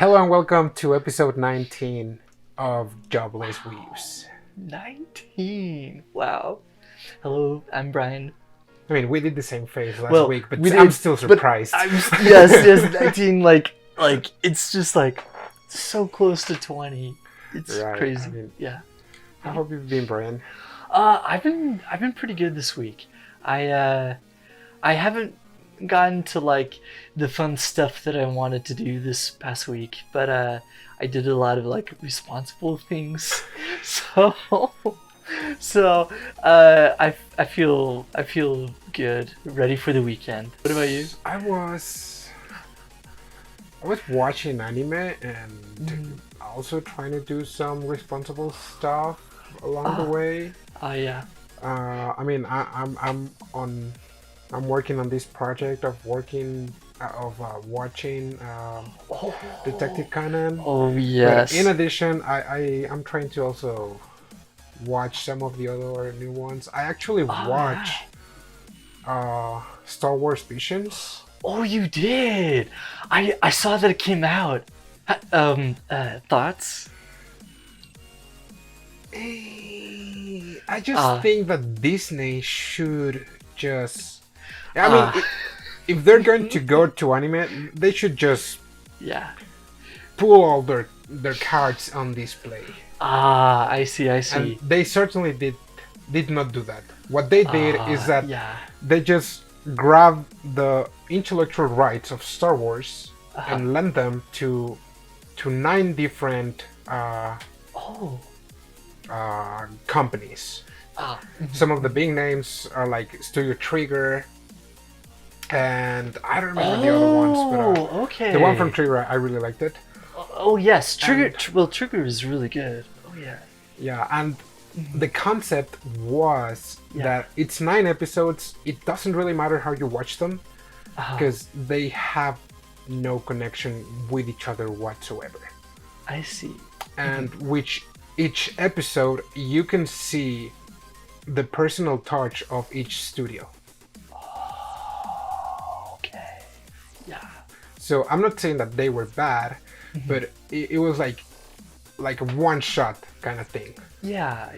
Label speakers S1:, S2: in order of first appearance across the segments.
S1: Hello and welcome to episode 19 of Jobless Weebs.
S2: 19. Wow. Hello, I'm Brian.
S1: I mean, we did the same face last week, but
S2: we
S1: I'm
S2: did,
S1: still surprised.
S2: yes, 19. Like it's just like so close to 20. It's
S1: Right,
S2: crazy.
S1: I mean,
S2: Yeah.
S1: How have you been, Brian?
S2: I've been pretty good this week. I haven't gotten to like the fun stuff that I wanted to do this past week, but I did a lot of like responsible things. So I feel good, ready for the weekend. What about you?
S1: I was watching anime and also trying to do some responsible stuff along the way.
S2: Yeah.
S1: I mean, I'm working on this project of watching Detective Conan.
S2: Oh yes.
S1: But in addition, I'm trying to also watch some of the other new ones. I actually watched Star Wars Visions.
S2: Oh, you did! I saw that it came out. Thoughts?
S1: I just think that Disney should just... I mean, if they're going to go to anime, they should just pull all their cards on display.
S2: I see.
S1: And they certainly did not do that. What they did is that they just grabbed the intellectual rights of Star Wars and lent them to 9 different companies. Some of the big names are like Studio Trigger, and I don't remember the other ones, but the one from Trigger, I really liked it.
S2: Oh yes, Trigger. Trigger is really good. Oh yeah.
S1: Yeah, and the concept was that it's 9 episodes. It doesn't really matter how you watch them, because they have no connection with each other whatsoever.
S2: I see.
S1: And which each episode you can see the personal touch of each studio.
S2: Okay. Yeah.
S1: So I'm not saying that they were bad, but it was like a one-shot kind of thing.
S2: Yeah.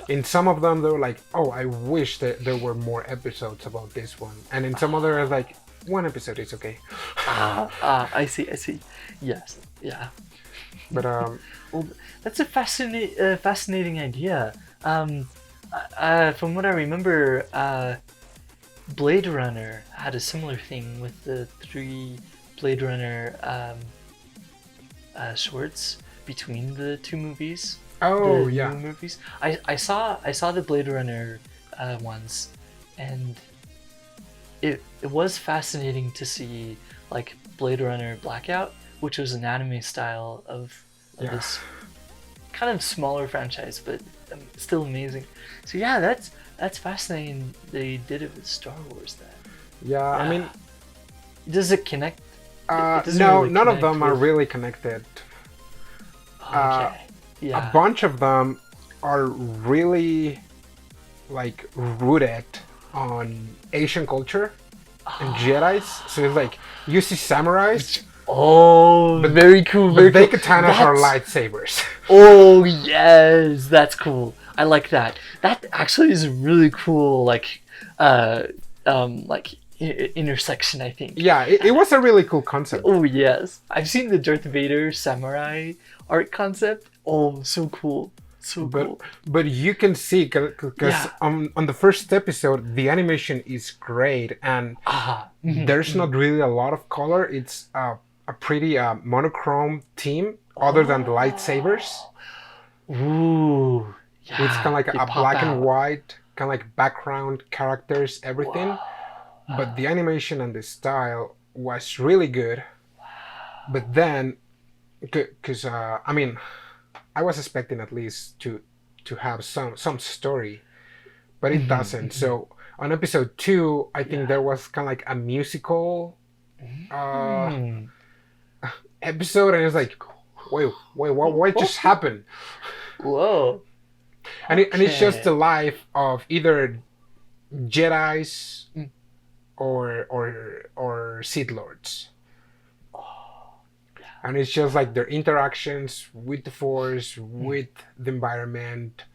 S1: In some of them, they were like, "Oh, I wish that there were more episodes about this one," and in some other, like, 1 episode is okay.
S2: I see. Yes. Yeah.
S1: But
S2: well, that's a fascinating idea. From what I remember, Blade Runner had a similar thing with the 3 Blade Runner shorts between the 2 movies.
S1: Oh
S2: the
S1: yeah,
S2: new movies. I saw the Blade Runner ones, and it was fascinating to see like Blade Runner Blackout, which was an anime style of this kind of smaller franchise, but still amazing. So yeah, that's fascinating. They did it with Star Wars then.
S1: Yeah, I mean,
S2: does it connect?
S1: No, none of them are really connected.
S2: Okay.
S1: A bunch of them are really like rooted on Asian culture and Jedi's. So it's like you see samurais.
S2: Oh, but very cool.
S1: But they katanas are lightsabers.
S2: Oh yes, that's cool. I like that. That actually is a really cool intersection, I think.
S1: Yeah, it was a really cool concept.
S2: Oh yes, I've seen the Darth Vader samurai art concept. Oh, so cool. So cool.
S1: But you can see, because on the first episode, the animation is great, and there's not really a lot of color. It's a pretty monochrome theme, other than the lightsabers.
S2: Ooh. Yeah,
S1: it's kind of like a black and white, kind of like background characters, everything. Wow. But the animation and the style was really good. Wow. But then, because I mean, I was expecting at least to have some story, but it doesn't. So on episode 2, I think there was kind of like a musical episode, and it's like, wait, what just happened?
S2: Whoa.
S1: And it's just the life of either Jedi's or Sith Lords. And it's just like their interactions with the force, with the environment,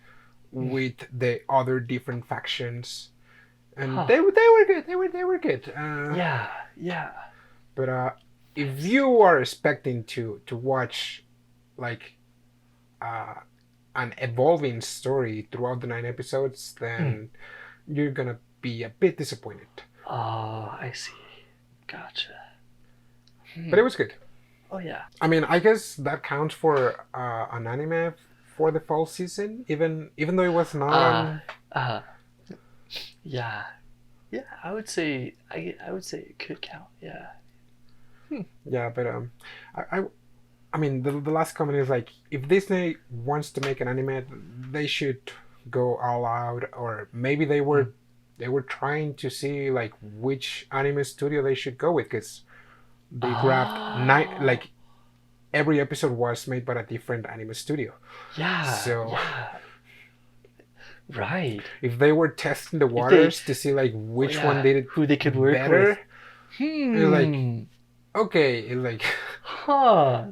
S1: with the other different factions, and they were good. They were good.
S2: Yeah.
S1: But if you are expecting to watch like an evolving story throughout the 9 episodes, then you're gonna be a bit disappointed.
S2: Oh, I see. Gotcha.
S1: But it was good.
S2: Oh yeah.
S1: I mean, I guess that counts for an anime for the fall season, even though it was not.
S2: Yeah. I would say it could count. Yeah.
S1: Yeah, but I mean, the last comment is like, if Disney wants to make an anime, they should go all out, or maybe they were trying to see like which anime studio they should go with, because they grabbed like every episode was made by a different anime studio.
S2: Yeah.
S1: So
S2: right.
S1: If they were testing the waters to see like which one did it,
S2: who they could work
S1: better,
S2: with.
S1: it's like, okay, it's like,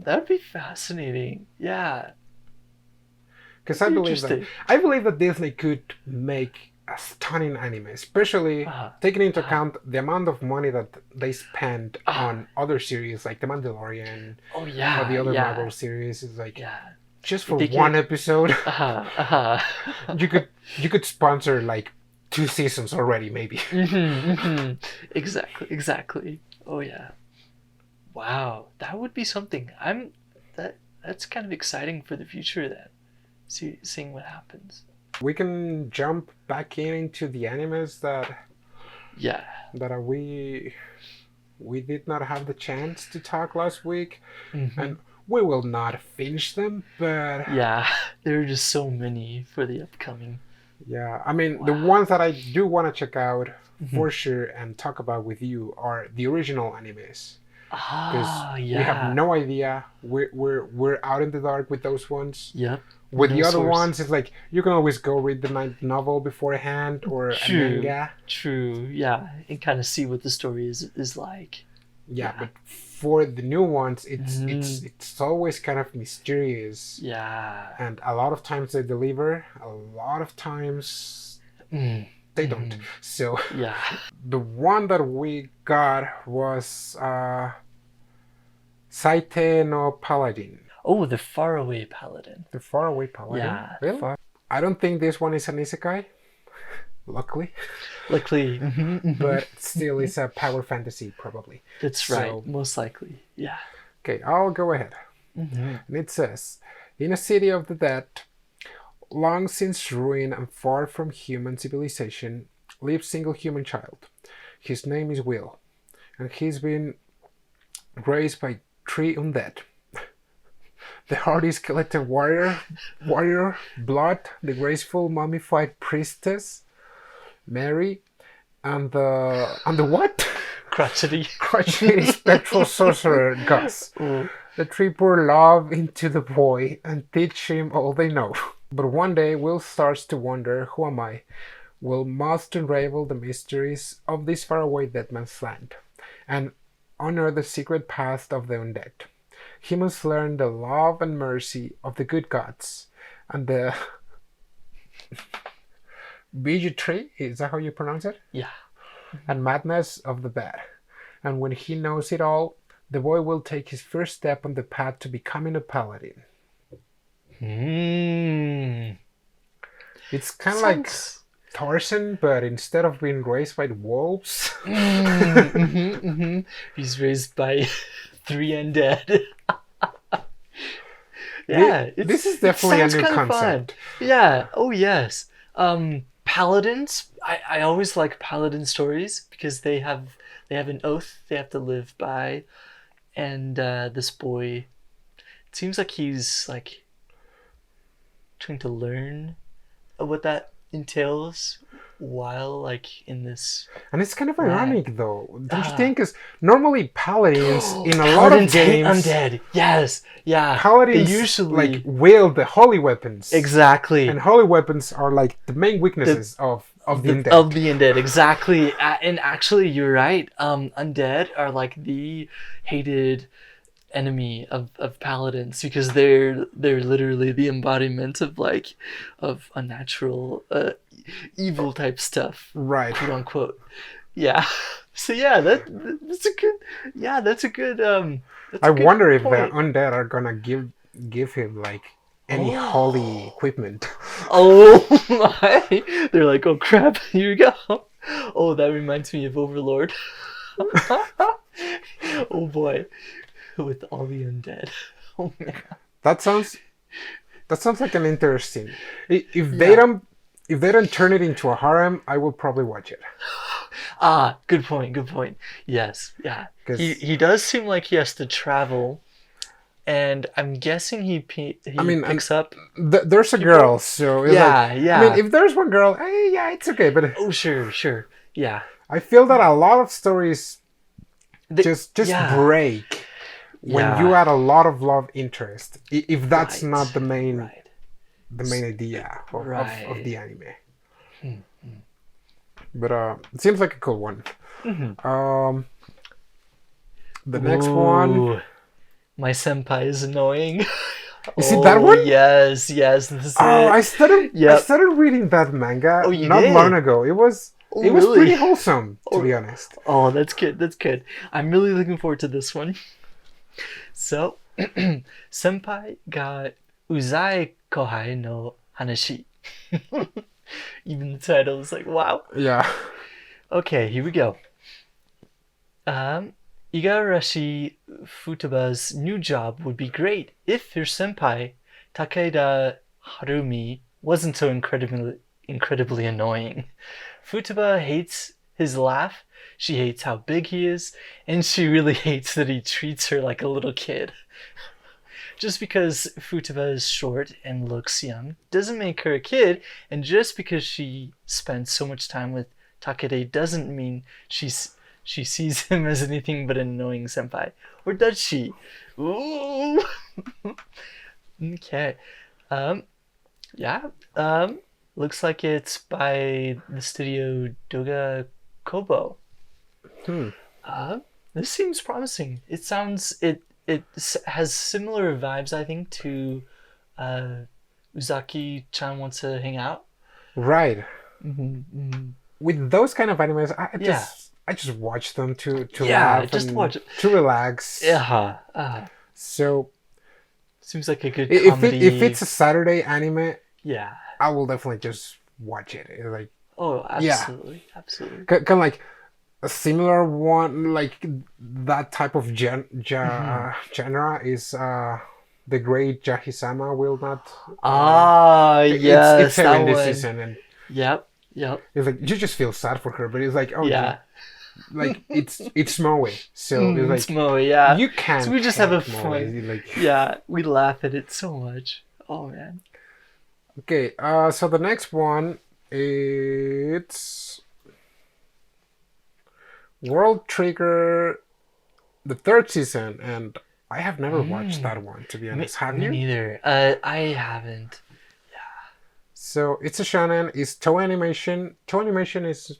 S2: that'd be fascinating. Yeah.
S1: Because I believe that Disney could make a stunning anime, especially taking into account the amount of money that they spend on other series like The Mandalorian or the other Marvel series. Is like just for one episode, you could sponsor like 2 seasons already, maybe.
S2: Exactly. Oh yeah. Wow, that would be something. That's kind of exciting for the future then. Seeing what happens.
S1: We can jump back into the animes that we did not have the chance to talk last week, and we will not finish them, but
S2: there are just so many for the upcoming.
S1: Yeah, I mean, the ones that I do want to check out for sure and talk about with you are the original animes. Because we have no idea. We're out in the dark with those ones.
S2: Yep.
S1: With the other ones, it's like you can always go read the 9th novel beforehand or a manga.
S2: True, yeah, and kind of see what the story is like.
S1: Yeah, but for the new ones, it's always kind of mysterious.
S2: Yeah.
S1: And a lot of times they deliver. A lot of times they don't. So the one that we got was Saihate no Paladin.
S2: Oh, the Faraway Paladin.
S1: The Faraway Paladin?
S2: Yeah.
S1: Really? I don't think this one is an isekai. Luckily. But still it's a power fantasy, probably.
S2: That's right. Most likely. Yeah.
S1: Okay, I'll go ahead. And it says, in a city of the dead, long since ruined and far from human civilization, lives a single human child. His name is Will, and he's been raised by 3 undead. The hardy skeleton warrior, Blood, the graceful mummified priestess, Mary, and the what?
S2: Crotchety
S1: spectral sorcerer, Gus. The 3 pour love into the boy and teach him all they know. But one day, Will starts to wonder, who am I? Will must unravel the mysteries of this faraway dead man's land and unearth the secret past of the undead. He must learn the love and mercy of the good gods and the Byou tree, is that how you pronounce it?
S2: Yeah.
S1: And madness of the bad. And when he knows it all, the boy will take his first step on the path to becoming a paladin. It's kind of like Tarzan, but instead of being raised by wolves.
S2: He's raised by 3 undead.
S1: This is definitely a new concept.
S2: Fun. Yeah. Oh yes. Paladins. I always like paladin stories because they have an oath they have to live by, and this boy, it seems like he's like trying to learn what that entails while like in this.
S1: And it's kind of ironic though, don't you think? Because normally paladins in a lot of games
S2: undead. Yes, yeah.
S1: Paladins
S2: they usually
S1: like wield the holy weapons.
S2: Exactly.
S1: And holy weapons are like the main weaknesses of the undead.
S2: Of the undead, exactly. And actually, you're right. Undead are like the hated enemy of paladins, because they're literally the embodiment of like of unnatural evil type stuff,
S1: Right.
S2: quote unquote. Yeah. So yeah, that's a good. Yeah, that's a good. That's
S1: I
S2: a good
S1: wonder if the
S2: point.
S1: undead are gonna give him like any
S2: Oh.
S1: holy equipment.
S2: Oh my! They're like, oh crap, here we go. Oh, that reminds me of Overlord. Oh boy, with all the undead. Oh man.
S1: That sounds like an interesting. If
S2: Yeah.
S1: they don't turn it into a harem, I will probably watch it.
S2: Ah, good point. Good point. Yes. Yeah. He
S1: 'Cause,
S2: does seem like he has to travel, and I'm guessing he
S1: I mean,
S2: picks up
S1: there's a
S2: people.
S1: girl, so it's
S2: Yeah.
S1: like, I mean,
S2: Yeah.
S1: if there's one girl, yeah, it's okay. But
S2: Oh sure. Sure. Yeah.
S1: I feel that a lot of stories
S2: They,
S1: just
S2: yeah.
S1: break when you
S2: Yeah.
S1: add a lot of love interest. If that's
S2: Right.
S1: not the main
S2: Right.
S1: idea of
S2: Right.
S1: the anime. But it seems like a cool one.
S2: Mhm.
S1: The next one,
S2: Ooh, my senpai is annoying.
S1: is it that one?
S2: Yes, yes, this is
S1: Oh,
S2: it.
S1: I
S2: Yep.
S1: started reading that manga
S2: Oh, you
S1: not
S2: did?
S1: long ago. It was
S2: Oh,
S1: pretty
S2: really?
S1: wholesome, to
S2: Oh.
S1: be honest.
S2: Oh, that's good. That's good. I'm really looking forward to this one. So, senpai got Uzai Kouhai no Hanashi. Even the title is like, wow.
S1: Yeah.
S2: Okay, here we go. Igarashi Futaba's new job would be great if your senpai, Takeda Harumi, wasn't so incredibly annoying. Futaba hates his laugh, she hates how big he is, and she really hates that he treats her like a little kid. Just because Futaba is short and looks young doesn't make her a kid, and just because she spends so much time with Takeda doesn't mean she sees him as anything but an annoying senpai. Or does she? Ooh. Okay. Yeah. Looks like it's by the studio Doga Kobo. This seems promising. It has similar vibes, I think, to Uzaki-chan Wants to Hang Out.
S1: Right.
S2: Mm-hmm.
S1: With those kind of animes,
S2: Yeah.
S1: I just watch them to
S2: Yeah,
S1: laugh
S2: just
S1: and
S2: watch it.
S1: to relax.
S2: Yeah.
S1: So
S2: Seems like a good
S1: if
S2: comedy.
S1: if it's a Saturday anime,
S2: Yeah.
S1: I will definitely just watch it. It's like,
S2: Oh, absolutely. Absolutely.
S1: kind of like a similar one, like that type of genre is the Great Yahisama Will Not.
S2: Yes,
S1: it's airing
S2: that
S1: this
S2: one.
S1: season, and
S2: Yep.
S1: it's like you just feel sad for her, but it's like, oh
S2: Yeah.
S1: like it's Moe, so it's like
S2: It's Moe, yeah.
S1: you can't.
S2: So we just have a
S1: hate Moe,
S2: fun.
S1: like.
S2: Yeah, we laugh at it so much. Oh man.
S1: Okay, so the next one, it's World Trigger, the third season, and I have never watched that one, to be honest. Have
S2: Me
S1: you?
S2: neither. I haven't.
S1: So it's a shonen. It's Toei Animation. Toei Animation is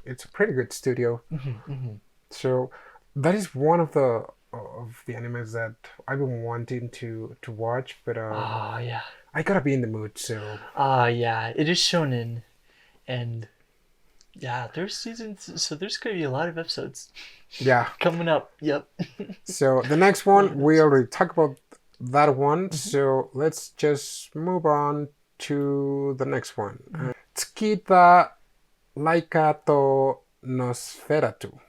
S1: it's a pretty good studio. So that is one of the animes that I've been wanting to watch, but
S2: Oh yeah.
S1: I gotta be in the mood. So
S2: Yeah. It is shonen, and yeah, there's seasons. So there's gonna be a lot of episodes
S1: yeah.
S2: coming up. Yep.
S1: So the next one, we already talked about that one. So let's just move on to the next one. Tsukita Laika to Nosferatu.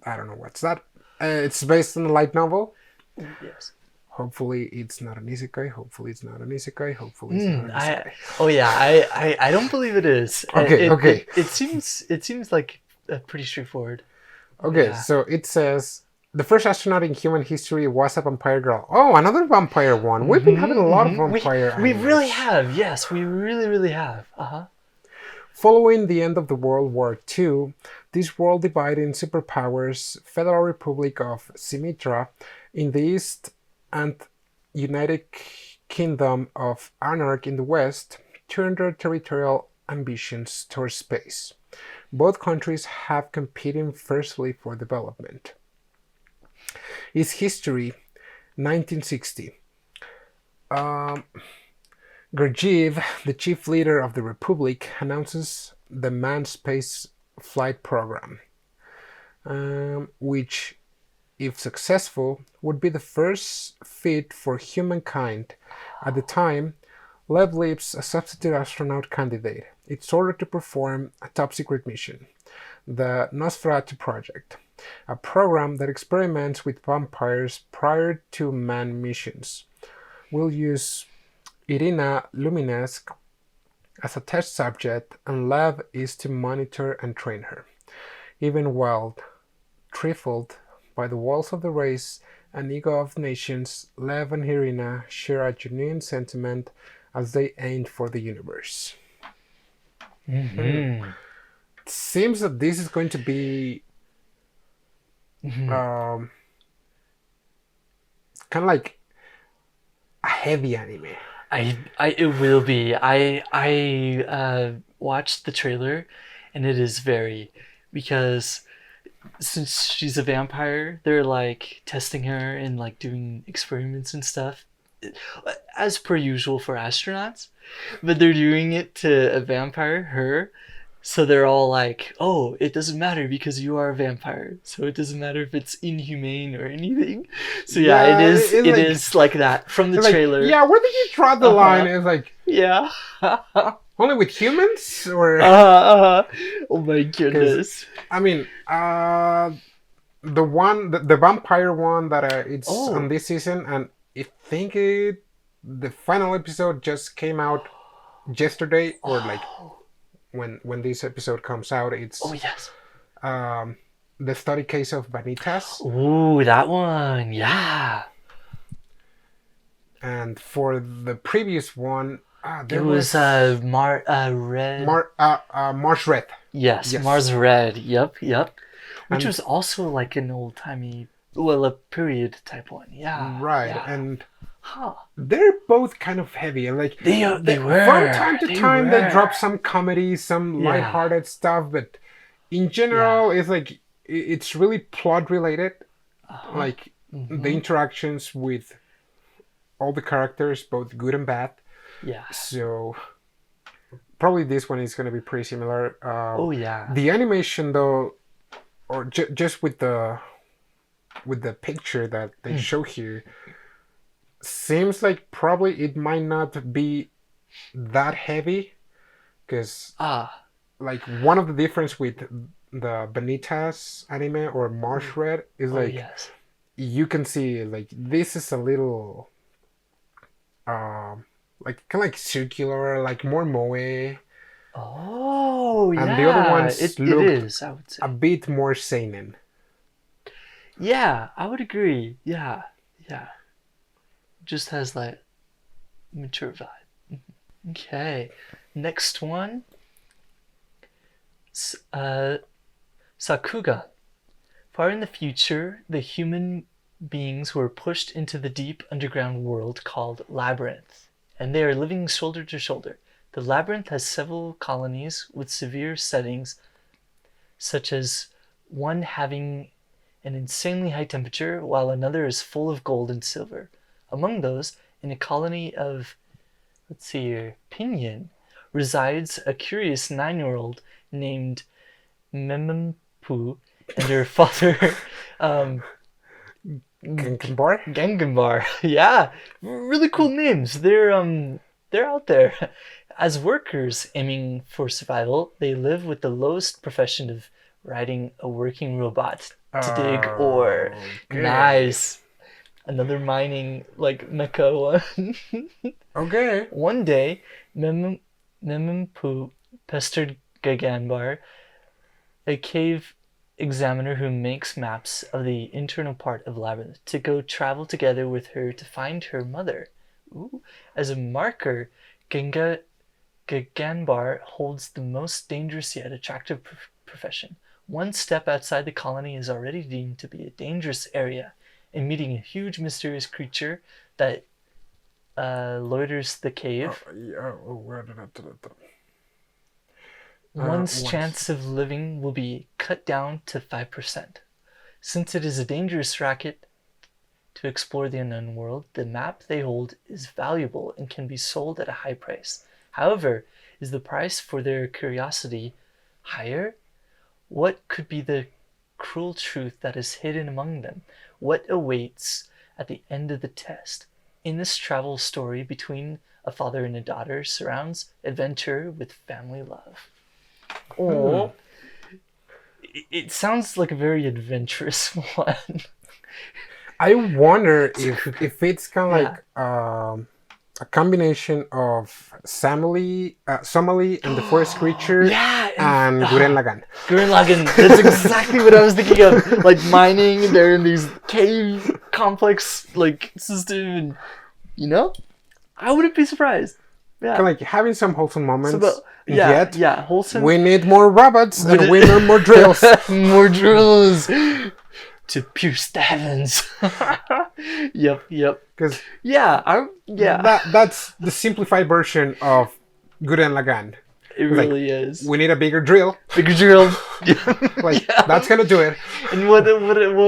S1: I don't know what's that. It's based on a light novel.
S2: Yes.
S1: Hopefully it's not an isekai. Hopefully it's not an isekai. Hopefully it's not an isekai.
S2: I don't believe it is.
S1: Okay.
S2: It seems like pretty straightforward.
S1: Okay,
S2: Yeah.
S1: so it says the first astronaut in human history was a vampire girl. Oh, another vampire one. We've been having a lot of vampire.
S2: We
S1: animes.
S2: really have. Yes, we really have.
S1: Following the end of the World War II, this world-dividing superpowers, Federal Republic of Sumatra in the east and United Kingdom of Anarch in the west, turned their territorial ambitions towards space. Both countries have competing fiercely for development. Is history 1960. Um, Gurdjieff, the chief leader of the Republic, announces the manned space flight program, which, if successful, would be the first feat for humankind. At the time, Lev leaves a substitute astronaut candidate. It's ordered to perform a top secret mission, the Nosferatu Project, a program that experiments with vampires prior to manned missions. We'll use Irina Luminesque as a test subject, and Lev is to monitor and train her. Even while trifled by the walls of the race and ego of nations, Lev and Irina share a genuine sentiment as they aim for the universe.
S2: Mm-hmm.
S1: It seems that this is going to be
S2: Mm-hmm.
S1: kind of like a heavy anime.
S2: It will be. I watched the trailer, and it is very, because since she's a vampire, they're like testing her and like doing experiments and stuff, as per usual for astronauts, but they're doing it to a vampire, her. So they're all like, "Oh, it doesn't matter because you are a vampire, so it doesn't matter if it's inhumane or anything." So yeah,
S1: Yeah,
S2: it is.
S1: it's
S2: It
S1: like-
S2: is like that from the
S1: It's like,
S2: trailer.
S1: yeah, where did you draw the line? It's like
S2: Yeah.
S1: only with humans, or
S2: Oh my goodness.
S1: I mean, the vampire one that it's
S2: Oh.
S1: on this season, and I think the final episode just came out yesterday, or like when this episode comes out, it's
S2: Oh yes.
S1: the study case of Vanitas,
S2: Ooh, that one. Yeah.
S1: and for the previous one,
S2: It
S1: there
S2: was
S1: was
S2: Red.
S1: Marsh Red.
S2: Yes,
S1: Yes.
S2: Mars Red. Yep. Which
S1: And-
S2: was also like an old timey, well, a period type one. Yeah.
S1: Right,
S2: Yeah.
S1: and
S2: Huh.
S1: they're both kind of heavy, and like
S2: They were.
S1: from time to
S2: They
S1: time they
S2: were.
S1: drop some comedy, some
S2: Yeah.
S1: lighthearted stuff, but in general it's like it's really plot related, like
S2: Mhm.
S1: the interactions with all the characters, both good and bad.
S2: Yeah.
S1: So probably this one is going to be pretty similar.
S2: Oh yeah.
S1: The animation though, or just with the picture that they show here, seems like probably it might not be that heavy, because
S2: Ah.
S1: like one of the difference with the Vanitas anime or Marsh Red is
S2: Oh
S1: like
S2: yes.
S1: you can see like this is a little like kind of like circular, like more moe,
S2: Oh yeah.
S1: And the other ones
S2: it
S1: looked
S2: is. I would say.
S1: a bit more seinen.
S2: Yeah, I would agree. Yeah. Just has like mature vibe. Okay, next one. Sakugan. Far in the future, the human beings were pushed into the deep underground world called Labyrinth, and they are living shoulder to shoulder. The Labyrinth has several colonies with severe settings, such as one having an insanely high temperature, while another is full of gold and silver. Among those, in a colony of, let's see here, Pinyin, resides a curious 9-year-old named Memempu and her father,
S1: Genkenbar?
S2: Gengenbar. Yeah, really cool names. They're out there. As workers aiming for survival, they live with the lowest profession of riding a working robot to dig ore.
S1: Okay.
S2: Nice. Another mining like mecha one.
S1: Okay.
S2: One day, Memempu pestered Gaganbar, a cave examiner who makes maps of the internal part of Labyrinth, to go travel together with her to find her mother. Ooh. As a marker, Gaganbar holds the most dangerous yet attractive profession. One step outside the colony is already deemed to be a dangerous area, and meeting a huge mysterious creature that loiters the cave. One's chance of living will be cut down to 5%. Since it is a dangerous racket to explore the unknown world, the map they hold is valuable and can be sold at a high price. However, is the price for their curiosity higher? What could be the cruel truth that is hidden among them? What awaits at the end of the test? In this travel story between a father and a daughter surrounds adventure with family love. Oh, it sounds like a very adventurous one.
S1: I wonder if it's kind of like a combination of Somali and the Forest Creature and Guren Lagann.
S2: Guren Lagann, that's exactly what I was thinking of. Like mining, they're in these cave complex like system, and I wouldn't be surprised. Yeah,
S1: Kind of like having some wholesome moments.
S2: Yet,
S1: yet
S2: wholesome.
S1: we need more rabbits and we need more drills.
S2: More drills to pierce the heavens. Yep.
S1: Because
S2: that's
S1: the simplified version of Guren Lagann.
S2: It really is.
S1: We need a bigger drill.
S2: Bigger drill.
S1: That's gonna do it.
S2: And what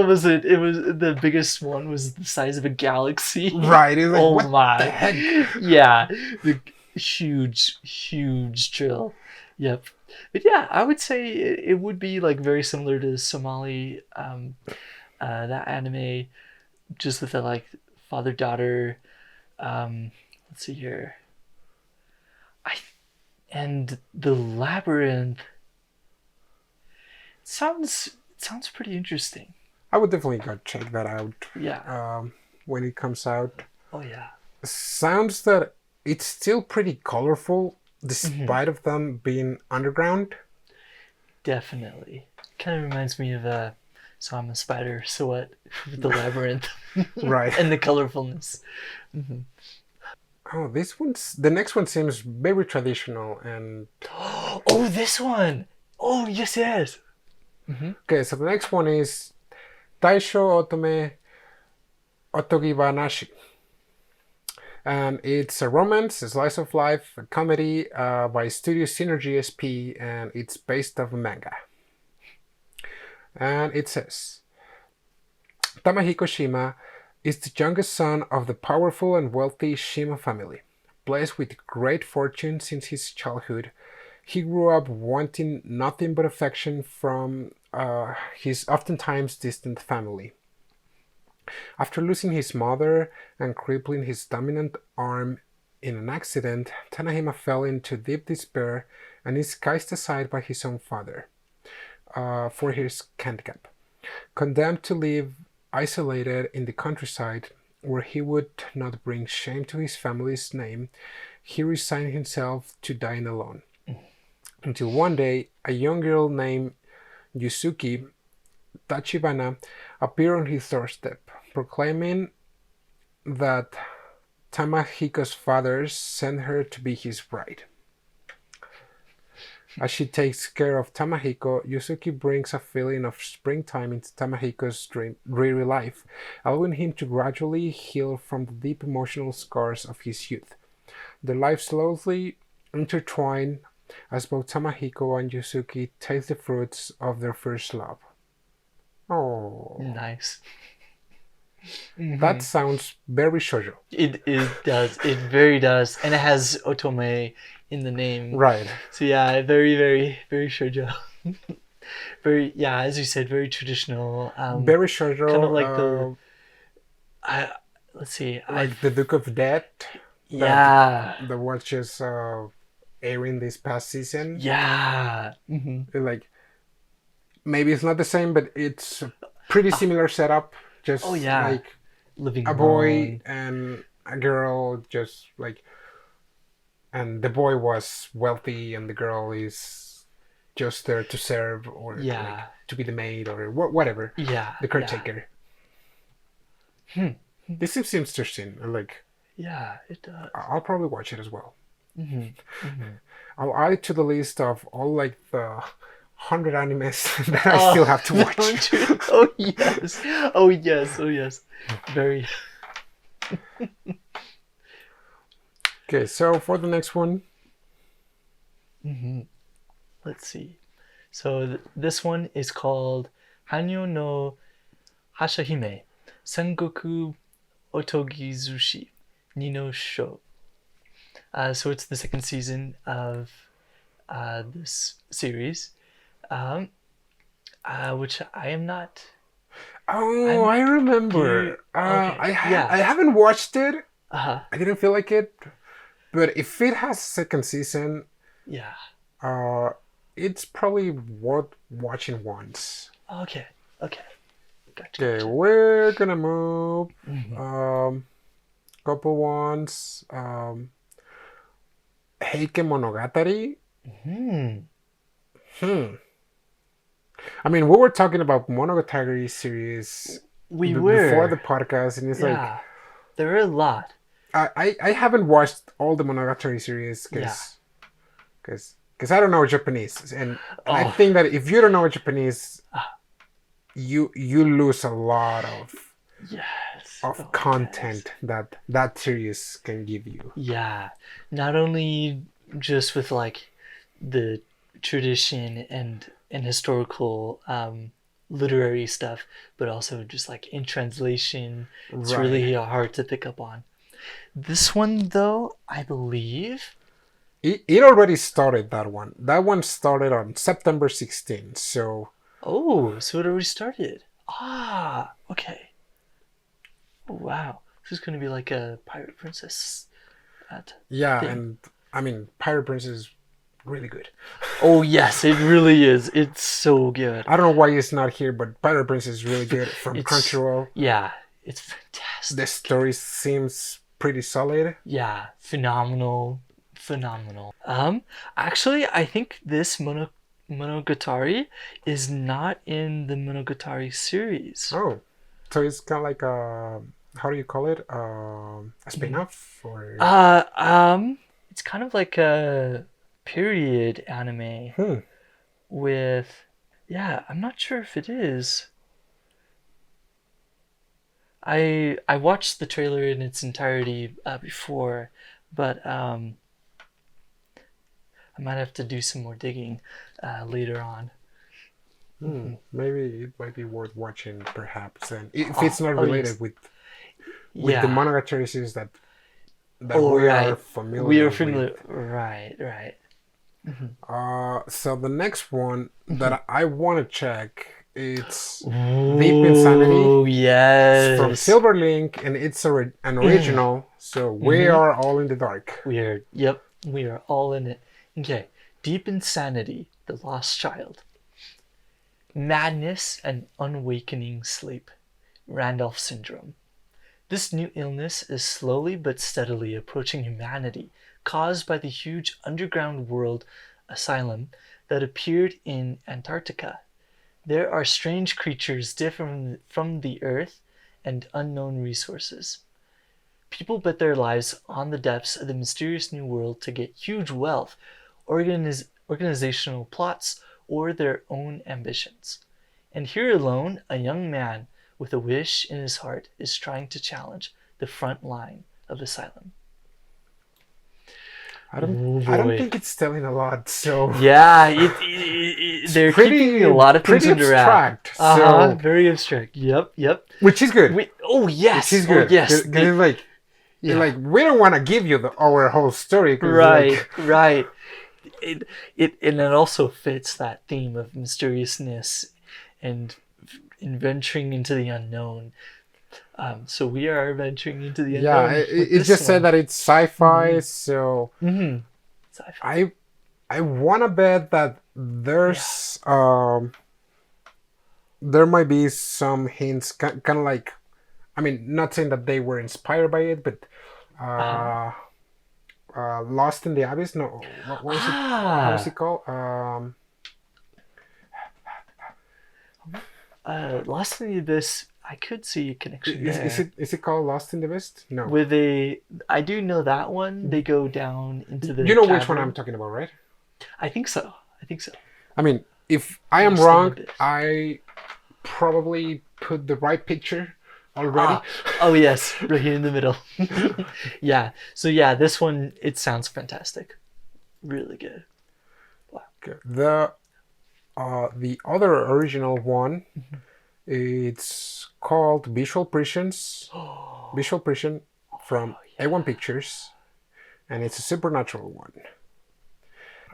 S2: was it? It was the biggest one was the size of a galaxy.
S1: Right. It's like,
S2: oh
S1: what
S2: my.
S1: the heck?
S2: Yeah. The huge drill. Yep. But yeah, I would say it would be like very similar to Somali, that anime, just with the like father-daughter. Let's see here. And the Labyrinth sounds pretty interesting.
S1: I would definitely go check that out.
S2: Yeah.
S1: When it comes out.
S2: Oh yeah.
S1: Sounds that it's still pretty colorful despite of them being underground.
S2: Definitely. Kind of reminds me of So I'm a Spider, so what? The Labyrinth.
S1: Right.
S2: And the colorfulness.
S1: Oh, the next one seems very traditional and...
S2: Oh, this one! Oh, yes.
S1: Okay, so the next one is Taisho Otome Otogibanashi. And it's a romance, a slice of life, a comedy by Studio Synergy SP, and it's based off a manga. And it says, Tamahiko Shima is the youngest son of the powerful and wealthy Shima family. Blessed with great fortune since his childhood, he grew up wanting nothing but affection from his oftentimes distant family. After losing his mother and crippling his dominant arm in an accident, Tanahima fell into deep despair and is cast aside by his own father for his handicap. Condemned to live isolated in the countryside, where he would not bring shame to his family's name, he resigned himself to dying alone. Until one day, a young girl named Yusuki Tachibana appeared on his doorstep, proclaiming that Tamahiko's father sent her to be his bride. As she takes care of Tamahiko, Yusuki brings a feeling of springtime into Tamahiko's dreary life, allowing him to gradually heal from the deep emotional scars of his youth. Their lives slowly intertwine as both Tamahiko and Yusuki taste the fruits of their first love. Oh,
S2: nice.
S1: That sounds very shoujo.
S2: It does. It very does, and it has Otome in the name.
S1: Right.
S2: So yeah, very shoujo. Very, yeah, as you said, very traditional.
S1: Very shoujo.
S2: Kind of like let's see,
S1: like the Duke of Death.
S2: Yeah.
S1: The watches airing this past season.
S2: Yeah.
S1: Like maybe it's not the same, but it's a pretty similar setup. Just like
S2: living
S1: a boy and a girl, just like, and the boy was wealthy and the girl is just there to serve or like, to be the maid or whatever.
S2: Yeah.
S1: The caretaker. This seems interesting. Like,
S2: yeah, it does.
S1: I'll probably watch it as well. I'll add it to the list of all like the 100 animes that I still have to watch.
S2: Oh yes. Very.
S1: Okay, so for the next one.
S2: Let's see. So this one is called Hanyou no Yashahime, Sengoku Otogizoushi, Nino Shou. So it's the second season of this series, which I am not.
S1: Oh, I remember. I haven't watched it.
S2: Uh-huh.
S1: I didn't feel like it. But if it has second season,
S2: Yeah.
S1: it's probably worth watching once.
S2: Okay. Gotcha.
S1: Okay,
S2: gotcha.
S1: we're gonna move.
S2: Mhm.
S1: Couple ones. Heike Monogatari. I mean, we were talking about Monogatari series
S2: We
S1: before the
S2: were.
S1: podcast, and it's
S2: Yeah. There are a lot.
S1: I haven't watched all the Monogatari series because I don't know Japanese, and I think that if you don't know Japanese, you lose a lot of content that series can give you.
S2: Yeah, not only just with like the tradition and historical literary stuff, but also just like in translation, it's really hard to pick up on. This one though, I believe
S1: it already started. That one started on September 16th. So
S2: so it already started. Okay. Oh, wow, this is gonna be like a pirate princess.
S1: Yeah, and I mean, Pirate Princess is really good.
S2: Oh yes, it really is. It's so good.
S1: I don't know why it's not here, but Pirate Princess is really good from Crunchyroll.
S2: Yeah, it's fantastic.
S1: The story seems pretty solid.
S2: Yeah, phenomenal. Actually, I think this Monogatari is not in the Monogatari series.
S1: Oh, so it's kind of like a, how do you call it? A spin-off or?
S2: It's kind of like a period anime with, I'm not sure if it is. I watched the trailer in its entirety before, but I might have to do some more digging later on.
S1: Maybe it might be worth watching, perhaps. And if it's not related with the Monogatari series that we are familiar with.
S2: Right.
S1: So the next one that I want to check, it's Deep Insanity.
S2: Oh yes,
S1: it's from Silverlink, and it's an original. So we are all in the dark.
S2: We are all in it. Okay, Deep Insanity, The Lost Child. Madness and unawakening sleep. Randolph syndrome. This new illness is slowly but steadily approaching humanity, caused by the huge underground world asylum that appeared in Antarctica. There are strange creatures different from the earth and unknown resources. People bet their lives on the depths of the mysterious new world to get huge wealth, organizational plots, or their own ambitions. And here alone, a young man with a wish in his heart is trying to challenge the front line of asylum.
S1: I don't think it's telling a lot. So
S2: they're keeping a lot of things under wraps.
S1: So
S2: very abstract. Yep.
S1: Which is good.
S2: Yes.
S1: Which is good.
S2: Yes.
S1: It's like, we don't want to give you our whole story.
S2: Right. And it also fits that theme of mysteriousness and venturing into the unknown. So we are venturing into the unknown.
S1: Yeah, it just said that it's sci-fi, so
S2: sci-fi.
S1: I want to bet that there's there might be some hints, kind of like, I mean, not saying that they were inspired by it, but Lost in the Abyss. No, what was it? How was it called?
S2: Lost in the Abyss. I could see a connection there.
S1: Is it called Lost in the Abyss? No.
S2: I do know that one. They go down into the.
S1: You know
S2: cavern.
S1: which one I'm talking about, right?
S2: I think so.
S1: I mean, if I am wrong, I probably put the right picture already.
S2: Oh yes, right here in the middle. Yeah. So this one, it sounds fantastic. Really good. Wow.
S1: Okay. The other original one It's called Visual Prison from A1 Pictures, and it's a supernatural one.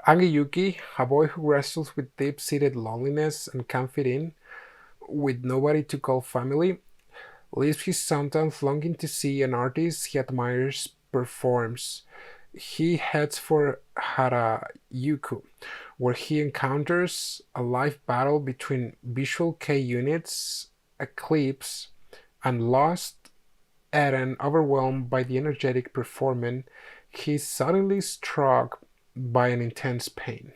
S1: Angiyuki, a boy who wrestles with deep-seated loneliness and can't fit in, with nobody to call family, leaves his sometimes longing to see an artist he admires performs. He heads for Harajuku, where he encounters a live battle between Visual K units, Eclipse, and Lost, and overwhelmed by the energetic performance, he's suddenly struck by an intense pain.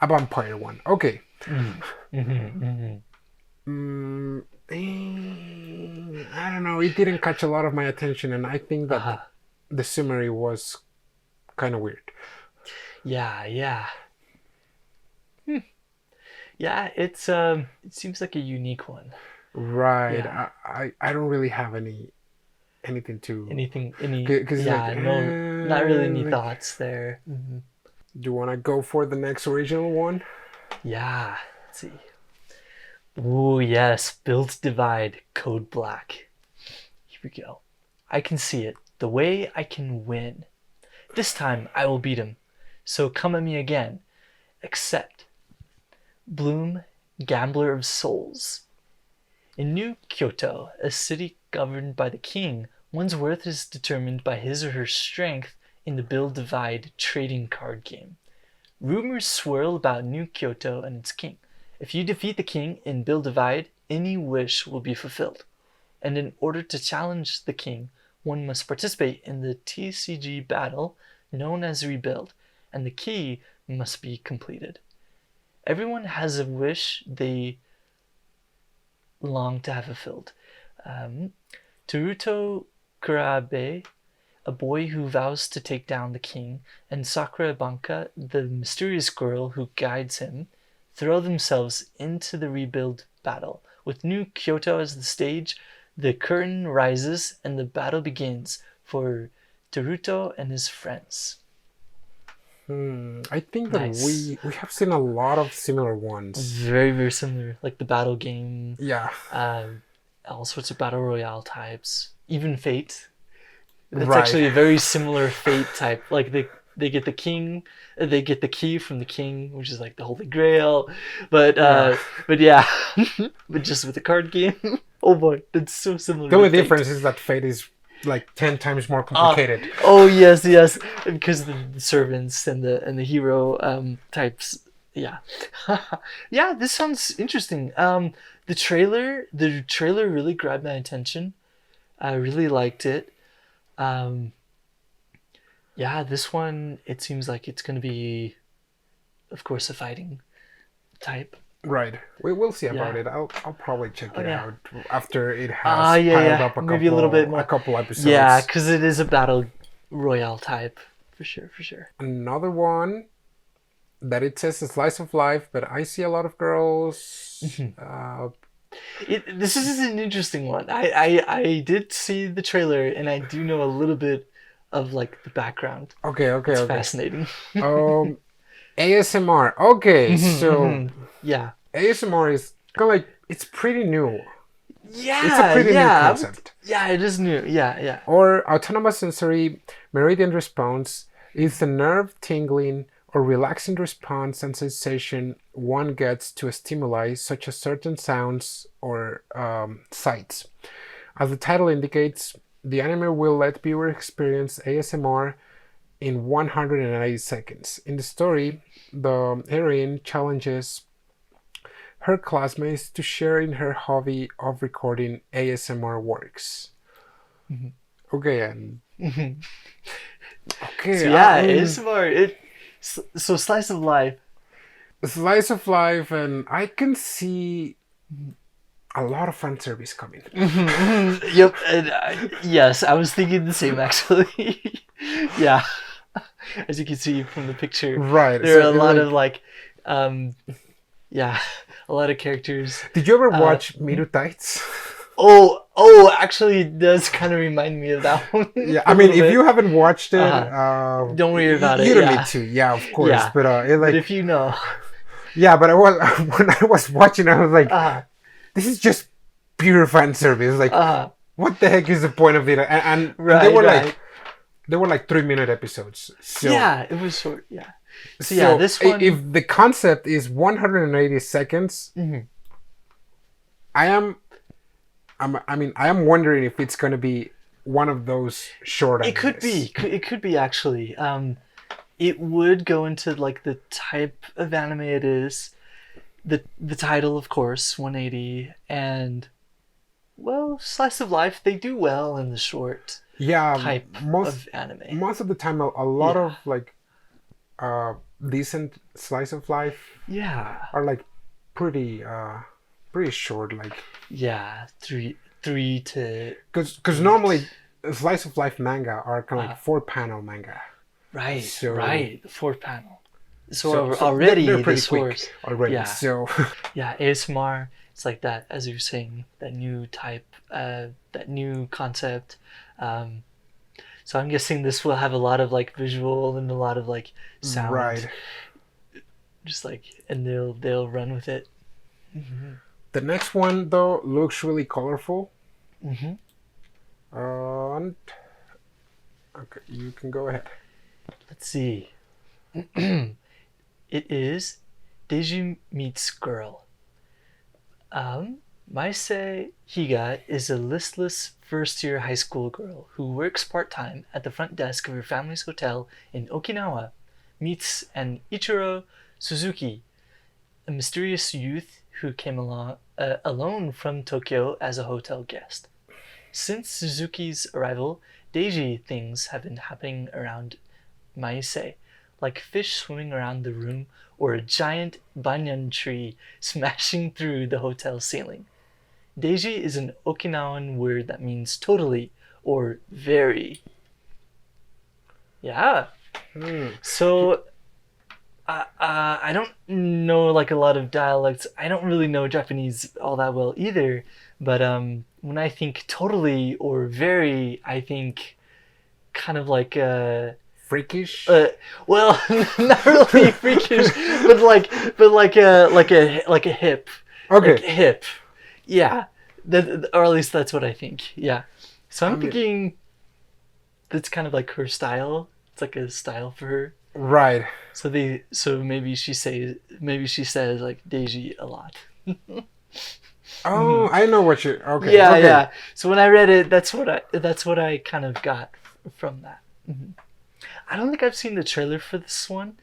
S1: A vampire one. Okay. I don't know. It didn't catch a lot of my attention, and I think that the summary was kind of weird.
S2: Yeah. Yeah, it seems like a unique one.
S1: Right. Yeah. I don't really have anything to...
S2: Not really any thoughts there.
S1: Do you want to go for the next original one?
S2: Yeah. Let's see. Ooh, yes. Build Divide, Code Black. Here we go. I can see it. The way I can win. This time I will beat him. So come at me again. Except Bloom, Gambler of Souls. In New Kyoto, a city governed by the king, one's worth is determined by his or her strength in the Build Divide trading card game. Rumors swirl about New Kyoto and its king. If you defeat the king in Build Divide, any wish will be fulfilled. And in order to challenge the king, one must participate in the TCG battle known as Rebuild, and the key must be completed. Everyone has a wish they long to have fulfilled. Teruto Kurabe, a boy who vows to take down the king, and Sakura Banka, the mysterious girl who guides him, throw themselves into the Rebuild battle. With New Kyoto as the stage, the curtain rises and the battle begins for Teruto and his friends.
S1: I think that we have seen a lot of similar ones.
S2: Very, very similar. Like the battle game.
S1: Yeah.
S2: All sorts of battle royale types. Even Fate. That's actually a very similar Fate type. Like they get the king, they get the key from the king, which is like the Holy Grail. But yeah. But just with the card game. Oh boy, that's so similar.
S1: The only difference is that Fate is like 10 times more complicated.
S2: Yes, because the servants and the hero types. Yeah. Yeah, this sounds interesting. The trailer really grabbed my attention. I really liked it. Yeah, this one, it seems like it's going to be, of course, a fighting type.
S1: Right. We will see about it. I'll probably check it out after it has piled up
S2: maybe a little bit more.
S1: A couple episodes.
S2: Yeah, because it is a battle royale type. For sure.
S1: Another one that it says a slice of life, but I see a lot of girls.
S2: This is an interesting one. I did see the trailer, and I do know a little bit of like the background.
S1: Okay.
S2: It's fascinating.
S1: ASMR. Okay, so
S2: yeah,
S1: ASMR is kind of like, it's pretty new.
S2: Yeah,
S1: it's a pretty new concept.
S2: Yeah, it is new. Yeah.
S1: Or autonomous sensory meridian response is the nerve tingling or relaxing response and sensation one gets to a stimuli such as certain sounds or sights. As the title indicates, the anime will let viewers experience ASMR in 180 seconds. In the story, the heroine challenges her classmates to share in her hobby of recording ASMR works. Okay, and okay.
S2: So yeah, ASMR. So slice of life.
S1: Slice of life, and I can see a lot of fan service coming.
S2: Yep. And, yes, I was thinking the same actually. Yeah. As you can see from the picture,
S1: right?
S2: There are a lot of like, a lot of characters.
S1: Did you ever watch Miru Tights?
S2: Oh, actually, it does kind of remind me of that one.
S1: Yeah, I mean, if you haven't watched it,
S2: don't worry about it.
S1: You don't need to. Yeah, of course.
S2: Yeah.
S1: But
S2: but if you know,
S1: Yeah, but I was when I was watching, I was like,
S2: Uh,
S1: this is just pure fan service. Like,
S2: uh,
S1: what the heck is the point of it? And
S2: right,
S1: they were
S2: right.
S1: like 3-minute episodes. So
S2: Yeah, it was short. Yeah. So,
S1: so
S2: yeah, this one.
S1: if the concept is 180 seconds,
S2: Mhm.
S1: I am wondering if it's going to be one of those short.
S2: It could be. It could be actually. It would go into like the type of anime it is. The title, of course, 180, and well, slice of life. They do well in the short
S1: Yeah,
S2: type of anime.
S1: most of the time, a lot
S2: Yeah.
S1: of like decent slice of life
S2: Yeah,
S1: are like pretty pretty short. Like
S2: yeah, three to
S1: because normally slice of life manga are kind of like
S2: Uh-huh.
S1: 4-panel manga.
S2: right,
S1: So-
S2: right. The fourth panel. So,
S1: So
S2: already
S1: they're pretty
S2: this
S1: quick
S2: horse.
S1: already.
S2: Yeah.
S1: So
S2: Yeah, ASMR. It's like that, as you were saying, that new type, that new concept. So I'm guessing this will have a lot of like visual and a lot of like sound,
S1: right.
S2: just like, and they'll run with it.
S1: The next one though looks really colorful.
S2: Mm-hmm.
S1: And okay, you can go ahead.
S2: Let's see. It is Deji meets girl. Maise Higa is a listless first-year high school girl who works part-time at the front desk of her family's hotel in Okinawa, meets an Ichiro Suzuki, a mysterious youth who came alone from Tokyo as a hotel guest. Since Suzuki's arrival, Deji things have been happening around Maise, like fish swimming around the room or a giant banyan tree smashing through the hotel ceiling. Deji is an Okinawan word that means totally or very. Yeah. So I don't know like a lot of dialects. I don't really know Japanese all that well either. But when I think totally or very, I think kind of like
S1: Freakish.
S2: well, not really freakish, but like a hip.
S1: Okay.
S2: Like hip. Yeah. Or at least that's what I think. Yeah. So I'm thinking that's kind of like her style. It's like a style for her.
S1: Right.
S2: So maybe she says like Deji a lot.
S1: Oh, I know what you. Okay.
S2: Yeah,
S1: okay.
S2: yeah. So when I read it, that's what I kind of got from that. Mm-hmm. I don't think I've seen the trailer for this one.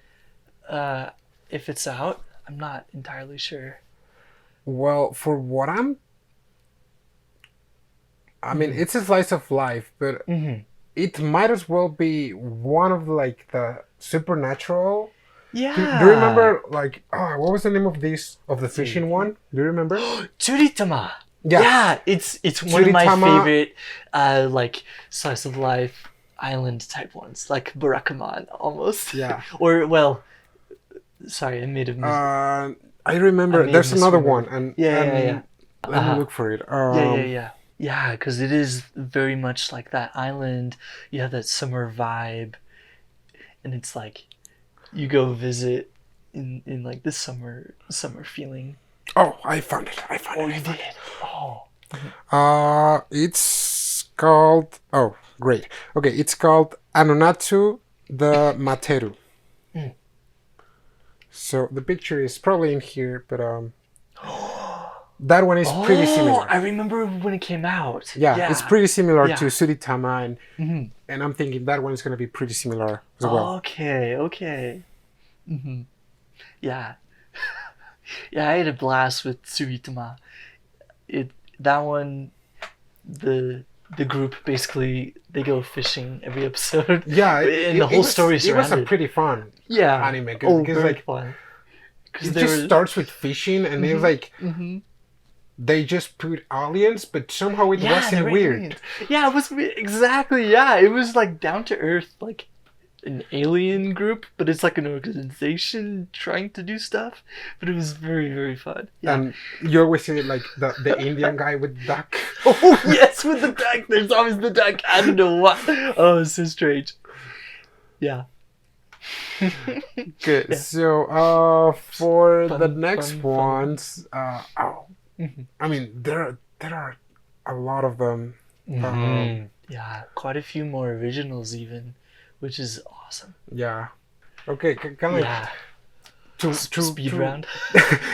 S2: If it's out, I'm not entirely sure.
S1: Well, for what I mean, it's a slice of life, but it might as well be one of like the supernatural.
S2: Yeah.
S1: Do you remember like what was the name of the fishing one? Do you remember?
S2: Tsuritama.
S1: Yeah.
S2: Yeah, it's one of my
S1: Tsuritama.
S2: favorite like slice of life island type ones, like Barakamon almost.
S1: Yeah.
S2: Or well, sorry, I made a mistake.
S1: I remember.
S2: I made
S1: There's
S2: a
S1: another
S2: misremember.
S1: one, and
S2: Yeah.
S1: let me look for it.
S2: Yeah, because it is very much like that island. You have that summer vibe, and it's like you go visit in like this summer feeling.
S1: Oh, I found it.
S2: Oh, you did. Oh.
S1: It's called. Oh, great. Okay, it's called Anonatsu the Materu. So the picture is probably in here, but that one is pretty similar.
S2: I remember when it came out.
S1: Yeah, it's pretty similar
S2: Yeah.
S1: to Tsuritama, and I'm thinking that one is going to be pretty similar as well.
S2: Okay. Yeah. Yeah, I had a blast with Tsuritama. That one, the group basically they go fishing every episode.
S1: Yeah,
S2: and the whole story
S1: It was a
S2: surrounded.
S1: pretty fun
S2: Yeah.
S1: anime
S2: Oh,
S1: because
S2: very
S1: like
S2: fun.
S1: it just starts with fishing, and then like they just put aliens, but somehow it wasn't
S2: they're
S1: weird.
S2: aliens. Yeah, it was exactly. Yeah, it was like down to earth, like an alien group, but it's like an organization trying to do stuff. But it was very, very fun. Yeah.
S1: And you always see like the Indian guy with the duck.
S2: Oh yes, with the duck. There's always the duck. I don't know why. Oh, it's so strange. Yeah.
S1: Good.
S2: Yeah.
S1: So, for the
S2: Fun,
S1: next
S2: fun, fun.
S1: ones, I mean, there are a lot of them.
S2: Yeah, quite a few more originals even, which is awesome.
S1: Yeah. Okay, kind of like
S2: Yeah. Speed
S1: to
S2: round.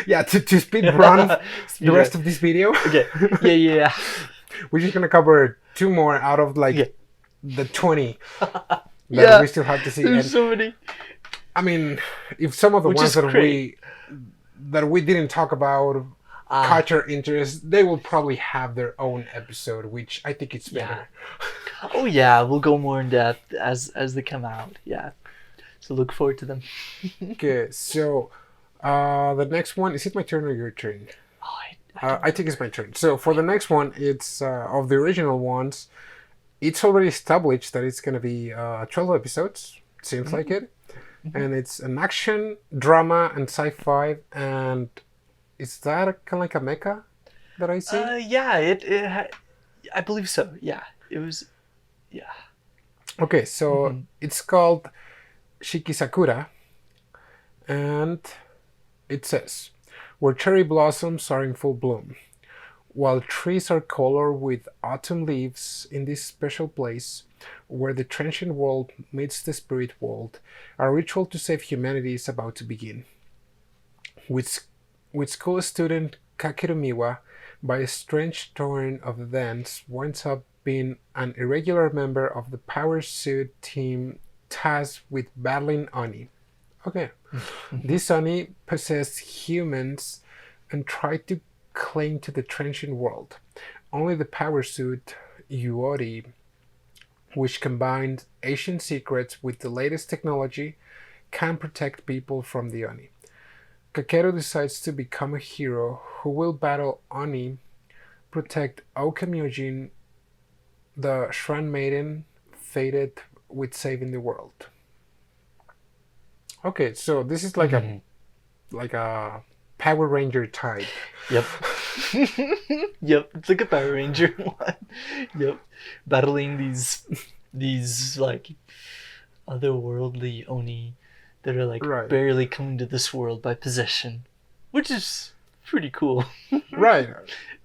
S1: yeah, to speed run
S2: Speed
S1: the rest
S2: round.
S1: of this video.
S2: Okay. Yeah.
S1: We're just gonna cover 2 more out of like
S2: Okay.
S1: the 20 that
S2: Yeah.
S1: we still have to see.
S2: There's
S1: And
S2: so many.
S1: I mean, if some of the
S2: Which
S1: ones
S2: is
S1: that
S2: great.
S1: we didn't talk about caught your interest, they will probably have their own episode, which I think it's better.
S2: Oh yeah, we'll go more in depth as they come out. Yeah. So look forward to them.
S1: Okay, so the next one, is it my turn or your turn?
S2: Oh,
S1: I think it's my turn. So for the next one, it's of the original ones. It's already established that it's gonna be 12 episodes. Seems like it, and it's an action, drama, and sci-fi. And is that kind of like a mecha that I see?
S2: yeah, I believe so. Yeah, it was. Yeah.
S1: Okay, so it's called Shikizakura, and it says, where cherry blossoms are in full bloom. While trees are colored with autumn leaves in this special place, where the transient world meets the spirit world, a ritual to save humanity is about to begin. With school student Kakerumiwa, by a strange turn of events, winds up being an irregular member of the power suit team tasked with battling Oni. Okay. This Oni possessed humans and tried to cling to the transient world. Only the power suit Yuori, which combined ancient secrets with the latest technology, can protect people from the Oni. Kakeru decides to become a hero who will battle Oni, protect Okamyojin, the Shrine Maiden, fated with saving the world. Okay, so this is like a Power Ranger type.
S2: Yep. Yep. It's like a Power Ranger one. Yep. Battling these like otherworldly Oni that are like barely coming to this world by possession, which is pretty cool.
S1: Right.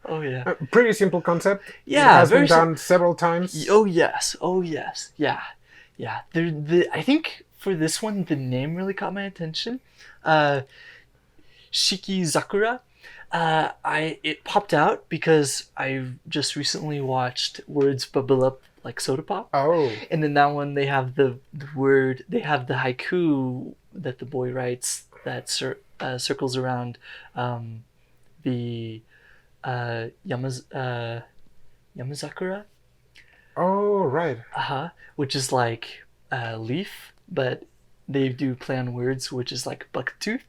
S2: Oh yeah.
S1: Pretty simple concept.
S2: Yeah.
S1: It has been done several times.
S2: Oh yes. Oh yes. Yeah. Yeah. I think for this one the name really caught my attention. Shikizakura. It popped out because I just recently watched Words Bubble Up Like Soda Pop.
S1: Oh.
S2: And in that one they have the haiku that the boy writes that circles around the Yamazakura.
S1: Oh, right.
S2: Which is like leaf, but they do play on words, which is like buck teeth.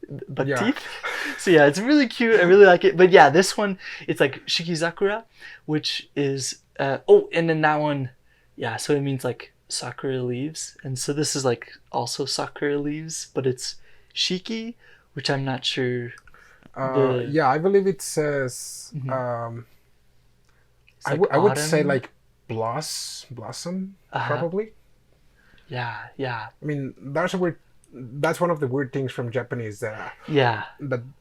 S2: So yeah, it's really cute. I really like it. But yeah, this one, it's like Shikizakura, which is and then that one, yeah, so it means like sakura leaves, and so this is like also sakura leaves, but it's Shiki, which I'm not sure.
S1: Yeah, I believe it says. I would say like blossom, probably.
S2: Yeah.
S1: I mean, that's one of the weird things from Japanese. That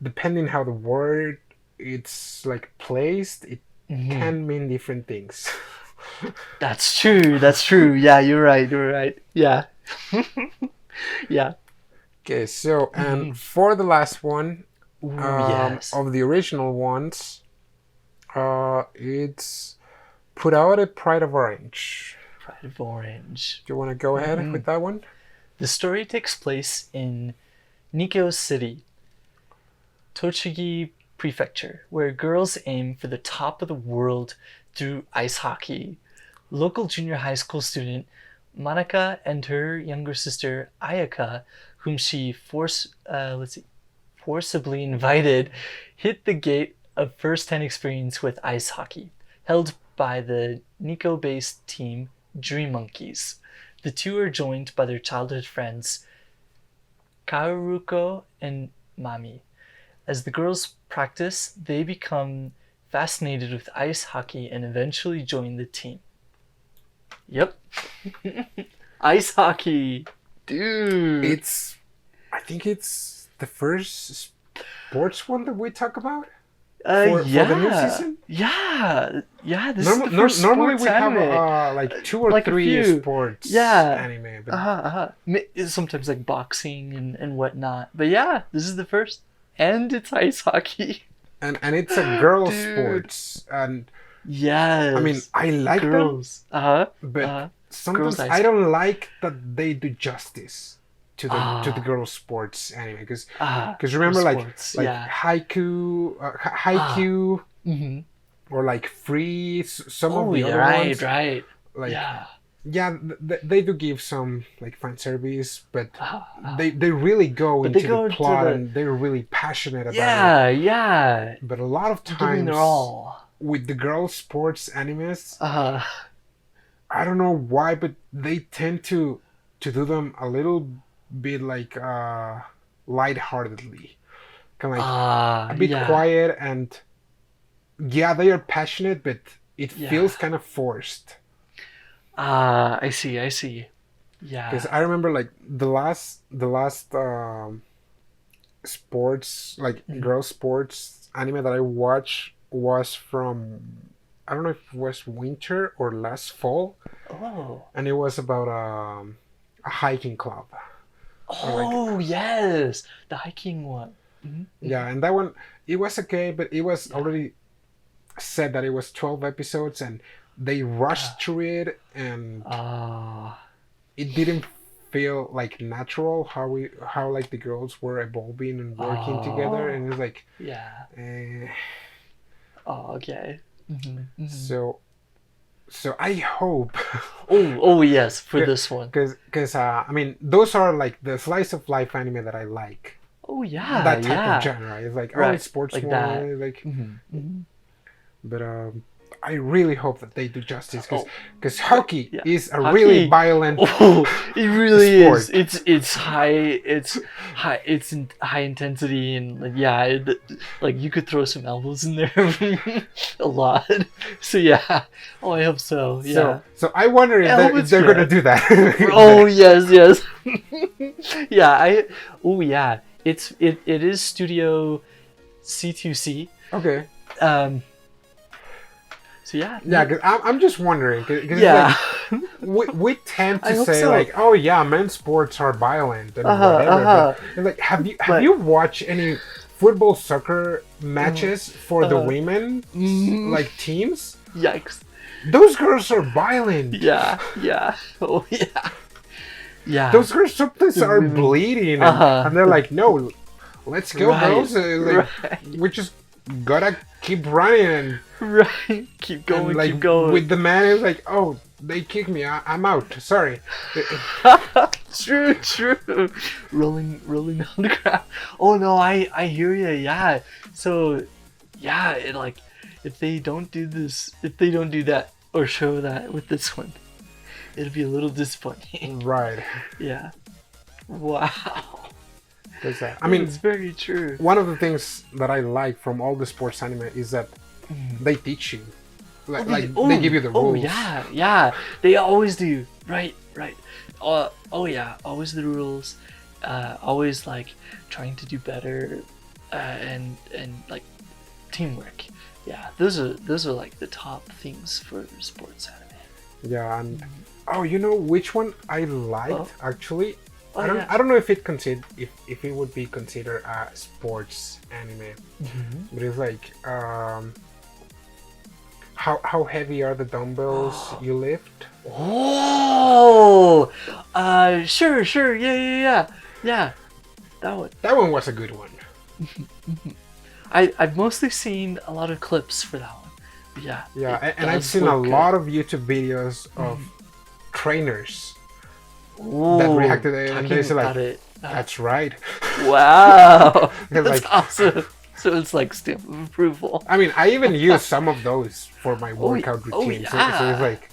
S1: depending how the word it's like placed, it can mean different things.
S2: That's true. Yeah, you're right. Yeah. Yeah.
S1: Okay, so and for the last one,
S2: yes.
S1: of the original ones, it's Puraore Pride of Orange.
S2: Pride of Orange.
S1: Do you want to go ahead with that one?
S2: The story takes place in Nikko City, Tochigi Prefecture, where girls aim for the top of the world through ice hockey. Local junior high school student Manaka and her younger sister Ayaka, whom she forcibly invited, hit the gate of first-hand experience with ice hockey, held by the Nikko-based team Dream Monkeys. The two are joined by their childhood friends Kaoruko and Mami. As the girls practice, they become fascinated with ice hockey and eventually join the team. Yep. Ice hockey. Dude.
S1: I think it's the first sports one that we talk about for the new season.
S2: Yeah. This is the first
S1: Normally
S2: sports
S1: we have
S2: anime.
S1: like 2 or
S2: Like a
S1: 3
S2: few.
S1: sports
S2: Yeah.
S1: anime. But
S2: Sometimes like boxing and whatnot. But yeah, this is the first. And it's ice hockey.
S1: and it's a girl
S2: Dude.
S1: sports, and
S2: Yes.
S1: I mean I like
S2: girls.
S1: them, but sometimes
S2: Girls ice
S1: I don't like that they do justice to the girl sports anime because remember
S2: sports,
S1: like
S2: yeah.
S1: Haikyuu,
S2: Mm-hmm.
S1: or like Free, some of the other ones.
S2: Right.
S1: Like,
S2: yeah.
S1: they do give some like fan service, but they really go into the plot and they're really passionate about it.
S2: Yeah.
S1: But a lot of
S2: Giving
S1: times
S2: their all.
S1: with the girl sports animes, I don't know why, but they tend to do them a little bit like lightheartedly, kind of like a bit quiet, and they are passionate, but it feels kind of forced.
S2: I see. Yeah.
S1: Because I remember like the last sports, like girl sports anime that I watched was from, I don't know if it was winter or last fall.
S2: Oh.
S1: And it was about a hiking club.
S2: Oh, yes, the hiking one. Mm-hmm.
S1: Yeah, and that one, it was okay, but it was already said that it was 12 episodes, and they rushed through it, and it didn't feel like natural how like the girls were evolving and working together, and it was like
S2: okay. Mm-hmm.
S1: So I hope.
S2: oh yes, for this one.
S1: Because I mean, those are like the slice of life anime that I like.
S2: Oh yeah,
S1: that type of genre. It's like it's sports
S2: like
S1: one,
S2: that.
S1: like. But I really hope that they do justice because hockey is a really violent.
S2: It really
S1: sport.
S2: is. It's high. It's in high intensity, and like you could throw some elbows in there a lot. So yeah. Oh, I hope so. Yeah.
S1: So I wonder if they're gonna do that.
S2: Oh yes. Yeah. It is Studio C2C.
S1: Okay.
S2: So yeah.
S1: Yeah, because I'm just wondering. Cause
S2: yeah.
S1: Like, we tend to say like, oh yeah, men's sports are violent and whatever. But like, have you watched any football, soccer matches for the women like teams?
S2: Yikes.
S1: Those girls are violent.
S2: Yeah. Oh yeah. Yeah.
S1: Those girls sometimes are bleeding, and they're like, no, let's go, girls. Like, we just gotta keep running and
S2: keep going,
S1: like,
S2: keep going.
S1: With the man, it's like, oh, they kicked me, I'm out, sorry.
S2: True. Rolling on the ground. Oh no, I hear you. Yeah. So yeah, if they don't do that or show that with this one, it'll be a little disappointing.
S1: Right.
S2: Yeah. Wow.
S1: I mean,
S2: it's very true.
S1: One of the things that I like from all the sports anime is that they teach you, they give you the rules.
S2: Oh yeah, they always do. Right. Always the rules. Always like trying to do better, and like teamwork. Yeah, those are like the top things for sports anime.
S1: Yeah, and you know which one I liked actually. I don't know if it would be considered a sports anime, but it's like how heavy are the dumbbells you lift?
S2: Oh, sure, yeah. That
S1: one was a good one.
S2: I've mostly seen a lot of clips for that one. Yeah,
S1: and I've seen a lot of YouTube videos of trainers that reacted to it, and they say like, that's right.
S2: Wow, that's awesome. So it's like stamp of approval.
S1: I mean, I even use some of those for my workout routine. So it's like,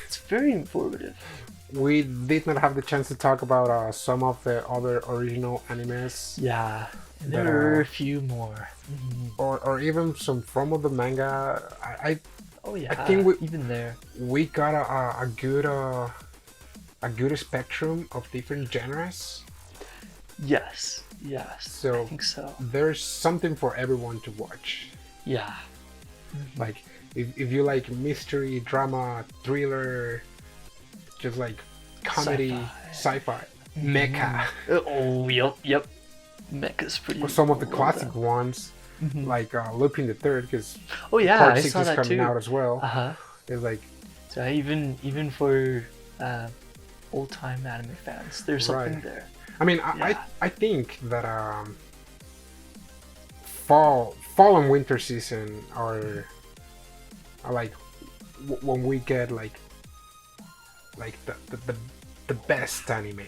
S2: it's very informative.
S1: We did not have the chance to talk about some of the other original animes.
S2: Yeah, there are a few more.
S1: Or even some from of the manga. I think
S2: even there
S1: we got a good a good spectrum of different genres.
S2: Yes,
S1: So
S2: I think so.
S1: there's something for everyone to watch.
S2: Yeah.
S1: Like if you like mystery, drama, thriller, just like comedy, sci-fi, mecha,
S2: Oh, yep. Mecha's pretty.
S1: or some of the
S2: well
S1: classic
S2: done.
S1: ones, like Lupin the Third, because
S2: Oh yeah,
S1: part
S2: I
S1: 6
S2: saw
S1: is
S2: that
S1: coming
S2: too.
S1: out as well. It's like
S2: So even for old time anime fans, there's something there.
S1: I mean,
S2: Yeah.
S1: I think that fall and winter season are like when we get like the best anime.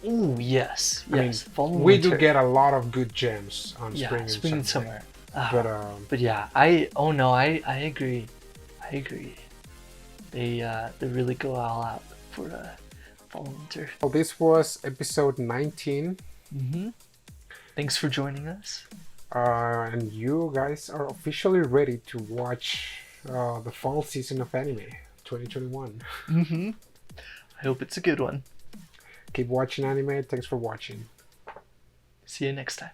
S2: Ooh, yes.
S1: I mean,
S2: Fall and
S1: we
S2: winter.
S1: do get a lot of good gems on
S2: Yeah,
S1: spring and summer.
S2: summer.
S1: But
S2: yeah, I agree. I agree. They really go all out for fall and winter.
S1: well, this was episode 19.
S2: Thanks for joining us.
S1: And you guys are officially ready to watch the fall season of anime 2021.
S2: I hope it's a good one.
S1: Keep watching anime. Thanks for watching.
S2: See you next time.